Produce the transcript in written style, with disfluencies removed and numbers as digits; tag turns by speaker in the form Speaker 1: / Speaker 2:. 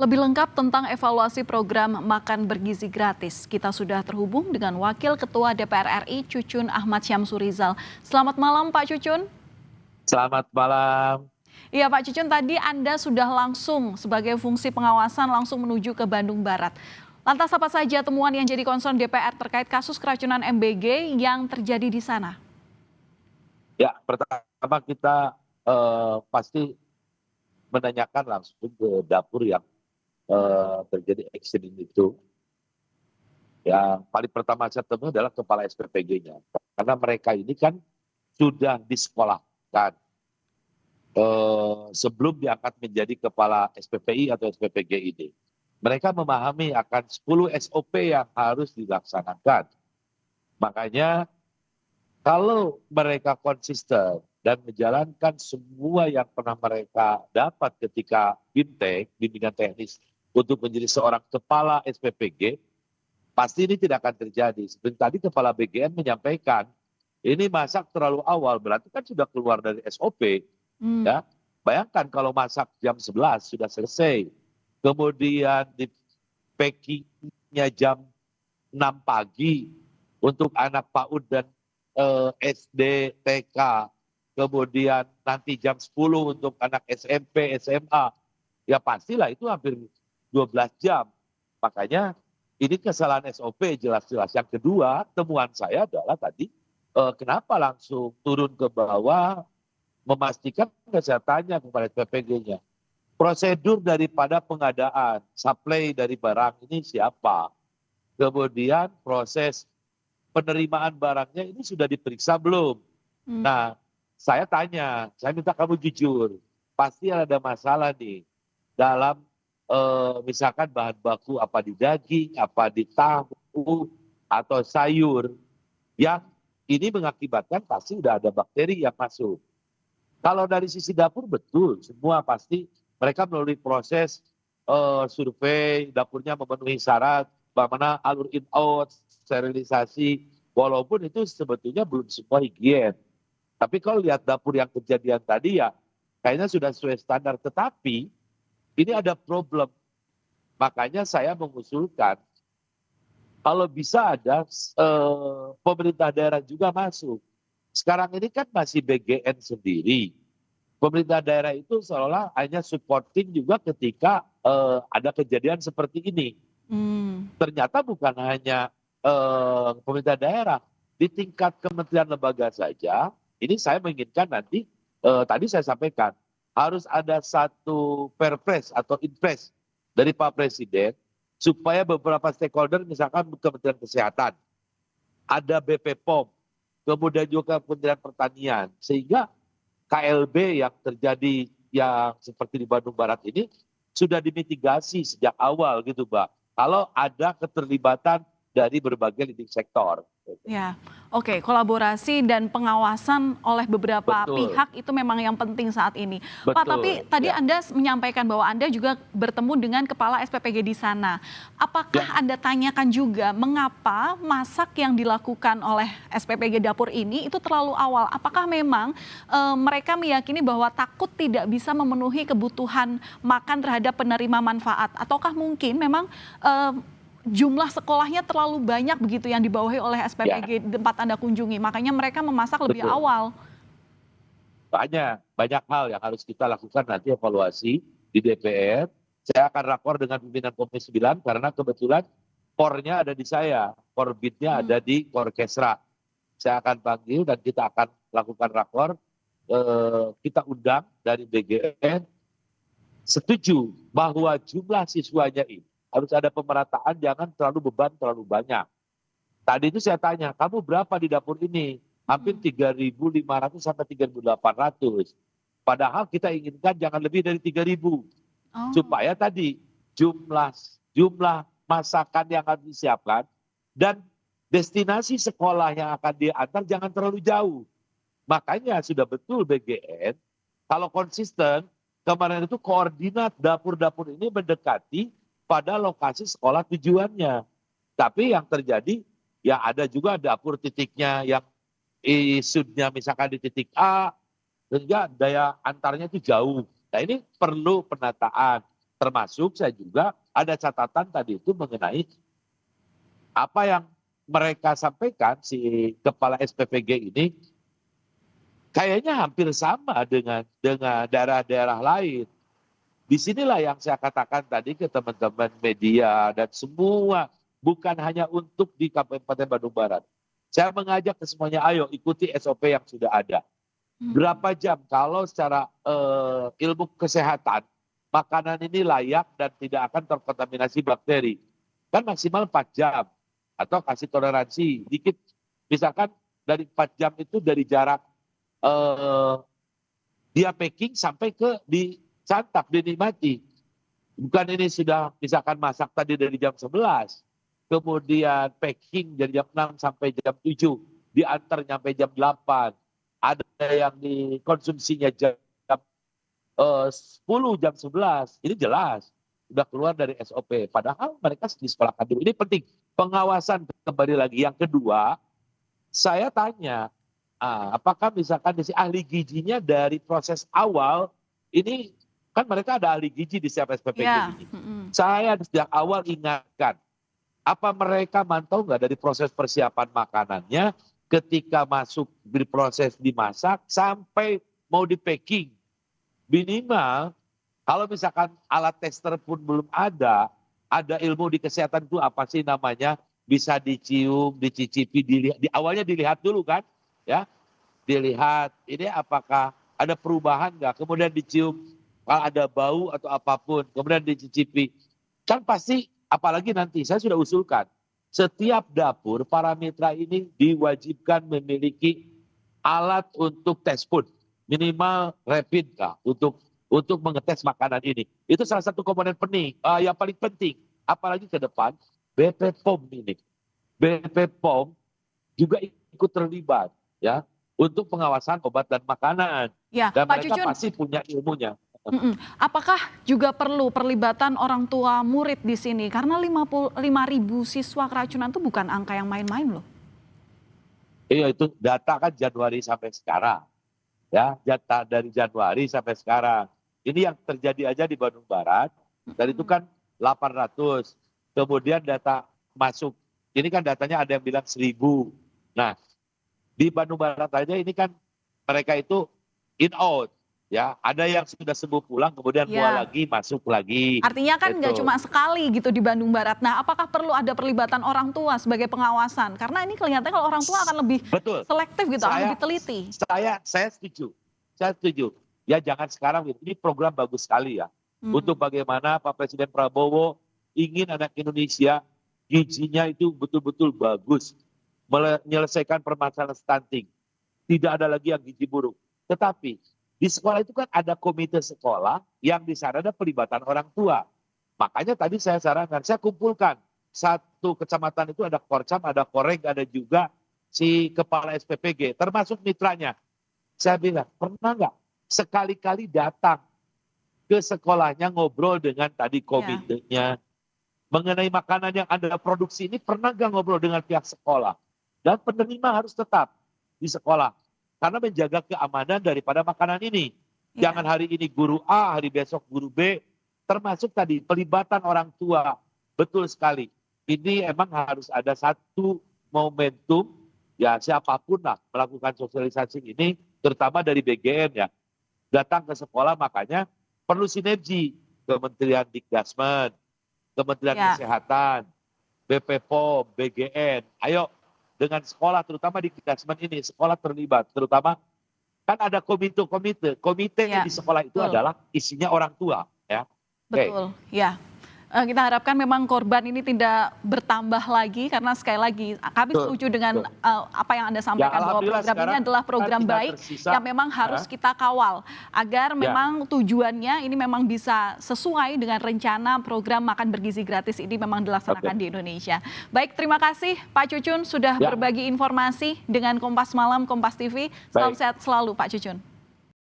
Speaker 1: Lebih lengkap tentang evaluasi program Makan Bergizi Gratis, kita sudah terhubung dengan Wakil Ketua DPR RI Cucun Ahmad Syamsurizal. Selamat malam Pak Cucun.
Speaker 2: Selamat malam.
Speaker 1: Iya Pak Cucun, tadi Anda sudah langsung sebagai fungsi pengawasan langsung menuju ke Bandung Barat. Lantas apa saja temuan yang jadi concern DPR terkait kasus keracunan MBG yang terjadi di sana?
Speaker 2: Ya, pertama kita pasti menanyakan langsung ke dapur yang terjadi eksiden itu. Yang paling pertama saya temui adalah kepala SPPG-nya. Karena mereka ini kan sudah disekolahkan sebelum diangkat menjadi kepala SPPI atau SPPG ini. Mereka memahami akan 10 SOP yang harus dilaksanakan. Makanya kalau mereka konsisten dan menjalankan semua yang pernah mereka dapat ketika BIMTEK, bimbingan teknis, untuk menjadi seorang kepala SPPG, pasti ini tidak akan terjadi. Seperti tadi Kepala BGN menyampaikan, ini masak terlalu awal, berarti kan sudah keluar dari SOP. Ya. Bayangkan kalau masak jam 11 sudah selesai, kemudian di packingnya jam 6 pagi untuk anak PAUD dan SD, TK, kemudian nanti jam 10 untuk anak SMP, SMA, ya pastilah itu hampir 12 jam. Makanya ini kesalahan SOP jelas-jelas. Yang kedua, temuan saya adalah tadi, kenapa langsung turun ke bawah, memastikan kesehatannya kepada PPG-nya. Prosedur daripada pengadaan, supply dari barang ini siapa? Kemudian proses penerimaan barangnya ini sudah diperiksa belum? Nah, saya tanya, saya minta kamu jujur, pasti ada masalah nih dalam misalkan bahan baku apa di daging, apa di tahu, atau sayur, yang ini mengakibatkan pasti sudah ada bakteri yang masuk. Kalau dari sisi dapur betul, semua pasti mereka melalui proses survei, dapurnya memenuhi syarat, bagaimana alur in-out, sterilisasi, walaupun itu sebetulnya belum semua higien. Tapi kalau lihat dapur yang kejadian tadi ya, kayaknya sudah sesuai standar. Tetapi ini ada problem. Makanya saya mengusulkan, kalau bisa ada pemerintah daerah juga masuk. Sekarang ini kan masih BGN sendiri. Pemerintah daerah itu seolah hanya supporting juga ketika ada kejadian seperti ini. Ternyata bukan hanya pemerintah daerah, di tingkat kementerian lembaga saja, ini saya menginginkan nanti, tadi saya sampaikan, harus ada satu perpres atau impres dari Pak Presiden, supaya beberapa stakeholder, misalkan Kementerian Kesehatan, ada BPOM, kemudian juga Kementerian Pertanian, sehingga KLB yang terjadi yang seperti di Bandung Barat ini sudah dimitigasi sejak awal gitu, Mbak. Kalau ada keterlibatan dari berbagai leading sektor.
Speaker 1: Ya, oke, kolaborasi dan pengawasan oleh beberapa
Speaker 2: Betul,
Speaker 1: pihak itu memang yang penting saat ini. Pak, tapi
Speaker 2: betul.
Speaker 1: tadi
Speaker 2: Ya.
Speaker 1: Anda menyampaikan bahwa Anda juga bertemu dengan kepala SPPG di sana. Apakah
Speaker 2: Ya.
Speaker 1: Anda tanyakan juga mengapa masak yang dilakukan oleh SPPG dapur ini itu terlalu awal? Apakah memang mereka meyakini bahwa takut tidak bisa memenuhi kebutuhan makan terhadap penerima manfaat? Ataukah mungkin memang jumlah sekolahnya terlalu banyak begitu yang dibawahi oleh SPPG tempat Anda kunjungi, makanya mereka memasak lebih
Speaker 2: Betul.
Speaker 1: awal?
Speaker 2: Banyak hal yang harus kita lakukan nanti evaluasi di DPR. Saya akan rakor dengan pimpinan Komisi 9 karena kebetulan core-nya ada di saya, core bid-nya ada di Korkesra. Saya akan panggil dan kita akan lakukan rakor. Kita undang dari BGN, setuju bahwa jumlah siswanya ini harus ada pemerataan, jangan terlalu beban terlalu banyak. Tadi itu saya tanya, kamu berapa di dapur ini? Hampir 3.500 sampai 3.800. Padahal kita inginkan jangan lebih dari 3.000. Supaya tadi jumlah masakan yang akan disiapkan dan destinasi sekolah yang akan diantar jangan terlalu jauh. Makanya sudah betul BGN, kalau konsisten, kemarin itu koordinat dapur-dapur ini mendekati pada lokasi sekolah tujuannya. Tapi yang terjadi, ya ada juga dapur titiknya yang isudnya misalkan di titik A, sehingga daya antarnya itu jauh. Nah ini perlu penataan. Termasuk saya juga ada catatan tadi itu mengenai apa yang mereka sampaikan si kepala SPPG ini kayaknya hampir sama dengan daerah-daerah lain. Disinilah yang saya katakan tadi ke teman-teman media dan semua, bukan hanya untuk di Kabupaten Bandung Barat. Saya mengajak ke semuanya, ayo ikuti SOP yang sudah ada. Berapa jam kalau secara ilmu kesehatan, makanan ini layak dan tidak akan terkontaminasi bakteri. Kan maksimal 4 jam. Atau kasih toleransi dikit. Misalkan dari 4 jam itu dari jarak dia packing sampai ke disantap, dinikmati. Bukan ini sudah misalkan masak tadi dari jam 11. Kemudian packing dari jam 6 sampai jam 7. Diantar sampai jam 8. Ada yang dikonsumsinya jam 10, jam 11. Ini jelas. Sudah keluar dari SOP. Padahal mereka disekolahkan dulu. Ini penting. Pengawasan kembali lagi. Yang kedua, saya tanya, apakah misalkan si ahli gizinya dari proses awal, ini kan mereka ada ahli gizi di setiap SPPG ini. Saya sejak awal ingatkan, apa mereka mantau nggak dari proses persiapan makanannya, ketika masuk di proses dimasak sampai mau di packing. Minimal kalau misalkan alat tester pun belum ada ilmu di kesehatan itu apa sih namanya, bisa dicium, dicicipi, dilihat. Di awalnya dilihat dulu kan, ya, dilihat ini apakah ada perubahan nggak, kemudian dicium kalau ada bau atau apapun, kemudian dicicipi. Kan pasti, apalagi nanti saya sudah usulkan, setiap dapur para mitra ini diwajibkan memiliki alat untuk tes food, minimal rapid kah, untuk mengetes makanan ini. Itu salah satu komponen penting, yang paling penting. Apalagi ke depan, BP POM ini. BP POM juga ikut terlibat ya untuk pengawasan obat dan makanan.
Speaker 1: Ya,
Speaker 2: dan
Speaker 1: Pak
Speaker 2: mereka
Speaker 1: Cucun,
Speaker 2: pasti punya ilmunya.
Speaker 1: apakah juga perlu perlibatan orang tua murid di sini? Karena 55.000 siswa keracunan itu bukan angka yang main-main loh.
Speaker 2: Iya, itu data kan Januari sampai sekarang. Ya, data dari Januari sampai sekarang. Ini yang terjadi aja di Bandung Barat, dan itu kan 800. Kemudian data masuk, ini kan datanya ada yang bilang 1.000. Nah, di Bandung Barat aja ini kan mereka itu in out. Ya, ada yang sudah sembuh pulang, kemudian dua lagi masuk lagi.
Speaker 1: Artinya kan nggak cuma sekali gitu di Bandung Barat. Nah, apakah perlu ada perlibatan orang tua sebagai pengawasan? Karena ini kelihatannya kalau orang tua akan lebih selektif gitu, akan lebih teliti.
Speaker 2: Saya setuju. Saya setuju. Ya jangan sekarang, ini program bagus sekali ya. Untuk bagaimana Pak Presiden Prabowo ingin anak Indonesia gizinya itu betul-betul bagus. Menyelesaikan permasalahan stunting. Tidak ada lagi yang gizi buruk. Tetapi di sekolah itu kan ada komite sekolah yang di sana ada pelibatan orang tua. Makanya tadi saya sarankan, saya kumpulkan. Satu kecamatan itu ada Korcam, ada Koreng, ada juga si kepala SPPG, termasuk mitranya. Saya bilang, pernah nggak sekali-kali datang ke sekolahnya ngobrol dengan tadi komitenya mengenai makanan yang Anda produksi ini, pernah nggak ngobrol dengan pihak sekolah? Dan penerima harus tetap di sekolah karena menjaga keamanan daripada makanan ini. Jangan hari ini guru A, hari besok guru B, termasuk tadi pelibatan orang tua. Betul sekali. Ini emang harus ada satu momentum, ya siapapun lah melakukan sosialisasi ini, terutama dari BGN ya. Datang ke sekolah, makanya perlu sinergi Kementerian Dikdasmen, Kementerian Kesehatan, BP POM, BGN. Ayo dengan sekolah, terutama di Dikdasmen ini, sekolah terlibat. Terutama kan ada komite di sekolah itu adalah isinya orang tua. Ya.
Speaker 1: Betul, ya. Kita harapkan memang korban ini tidak bertambah lagi, karena sekali lagi kami setuju dengan apa yang Anda sampaikan, bahwa program ini adalah program baik yang memang harus kita kawal agar memang tujuannya ini memang bisa sesuai dengan rencana program makan bergizi gratis ini memang dilaksanakan di Indonesia. Baik, terima kasih Pak Cucun sudah berbagi informasi dengan Kompas Malam, Kompas TV. Salam sehat selalu Pak Cucun.